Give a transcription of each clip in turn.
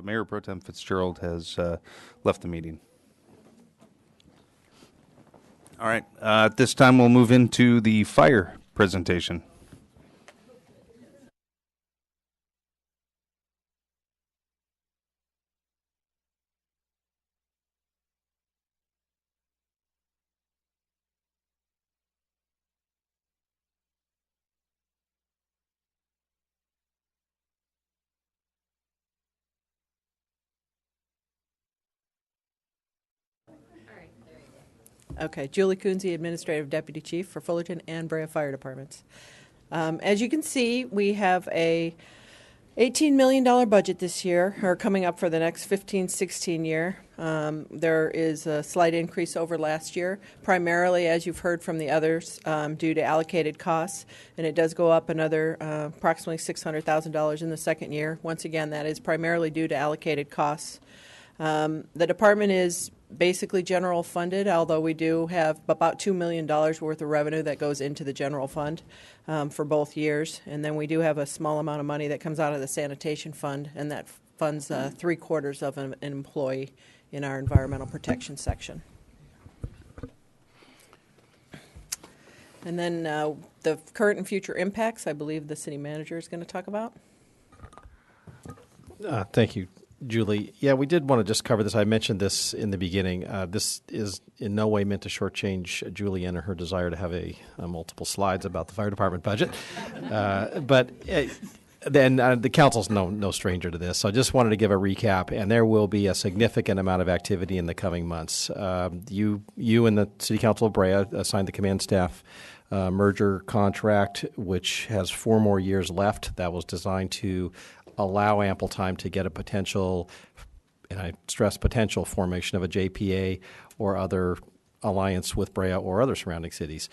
Mayor Pro Tem Fitzgerald has left the meeting. All right. At this time, we'll move into the fire presentation. Okay, Julie Kunze, Administrative Deputy Chief for Fullerton and Brea Fire Departments. As you can see, we have a $18 million budget this year, or coming up for the next 15-16 year. There is a slight increase over last year, primarily, as you've heard from the others, due to allocated costs, and it does go up another approximately $600,000 in the second year. Once again, that is primarily due to allocated costs. The department is basically general funded, although we do have about $2 million worth of revenue that goes into the general fund for both years. And then we do have a small amount of money that comes out of the sanitation fund, and that funds 3/4 of an employee in our environmental protection section. And then the current and future impacts, I believe the city manager is going to talk about. Thank you, Julie. Yeah, we did want to just cover this. I mentioned this in the beginning. This is in no way meant to shortchange Julie and her desire to have a multiple slides about the fire department budget. But then the council's no stranger to this. So I just wanted to give a recap, and there will be a significant amount of activity in the coming months. You and the City Council of Brea signed the command staff merger contract, which has 4 more years left. That was designed to allow ample time to get a potential, and I stress potential, formation of a JPA or other alliance with Brea or other surrounding cities.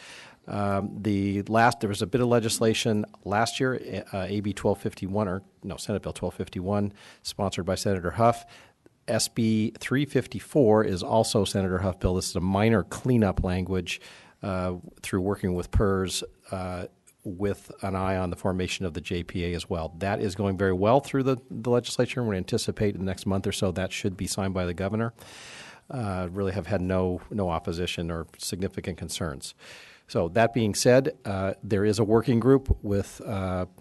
There was a bit of legislation last year, AB 1251, Senate Bill 1251, sponsored by Senator Huff. SB 354 is also Senator Huff bill. This is a minor cleanup language through working with PERS, with an eye on the formation of the JPA as well. That is going very well through the legislature, and we anticipate in the next month or so that should be signed by the governor. Really have had no opposition or significant concerns. So that being said, there is a working group with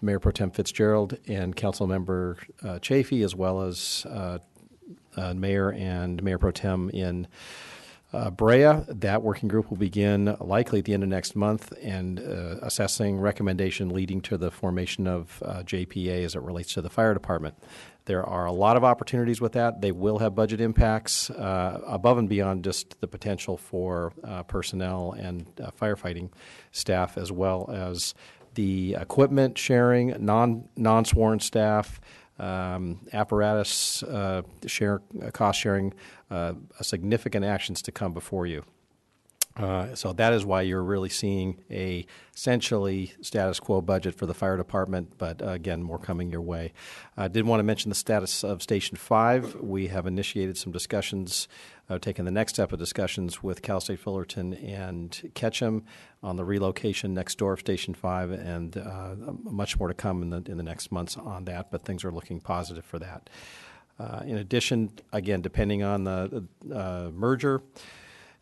Mayor Pro Tem Fitzgerald and Councilmember Chafee, as well as Mayor and Mayor Pro Tem in Brea. That working group will begin likely at the end of next month and assessing recommendation leading to the formation of JPA as it relates to the fire department. There are a lot of opportunities with that. They will have budget impacts above and beyond just the potential for personnel and firefighting staff, as well as the equipment sharing, non-sworn staff, apparatus cost sharing, significant actions to come before you. So that is why you're really seeing a essentially status quo budget for the fire department, but again, more coming your way. I did want to mention the status of Station 5. We have initiated some discussions, taken the next step of discussions with Cal State Fullerton and Ketchum on the relocation next door of Station 5, and much more to come in the next months on that, but things are looking positive for that. In addition, again, depending on the merger,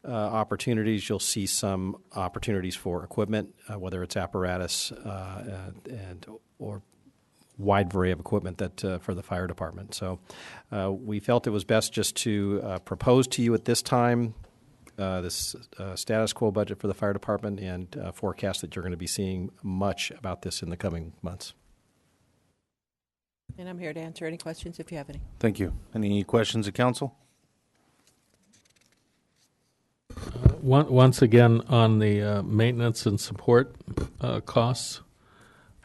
opportunities, you'll see some opportunities for equipment, whether it's apparatus or wide array of equipment that for the fire department. So we felt it was best just to propose to you at this time this status quo budget for the fire department, and forecast that you're going to be seeing much about this in the coming months. And I'm here to answer any questions if you have any. Thank you. Any questions of council? Once again, on the maintenance and support costs,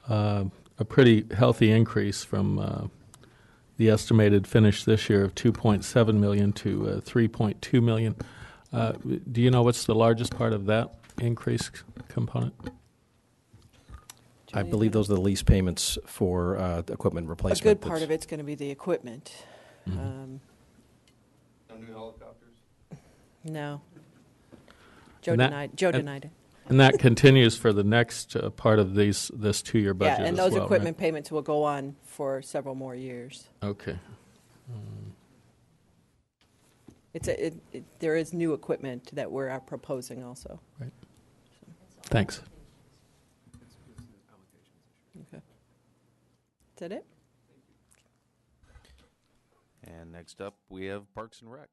a pretty healthy increase from the estimated finish this year of $2.7 million to $3.2 million. Do you know what's the largest part of that increase component? I believe those are the lease payments for equipment replacement. A good part of it's going to be the equipment. No new helicopters? No. Joe denied it. And that continues for the next part of this 2-year budget Yeah, and as those well, equipment payments will go on for several more years. right? Okay. There is new equipment that we're proposing also. Right. Thanks. Okay. Is that it? And next up, we have Parks and Rec.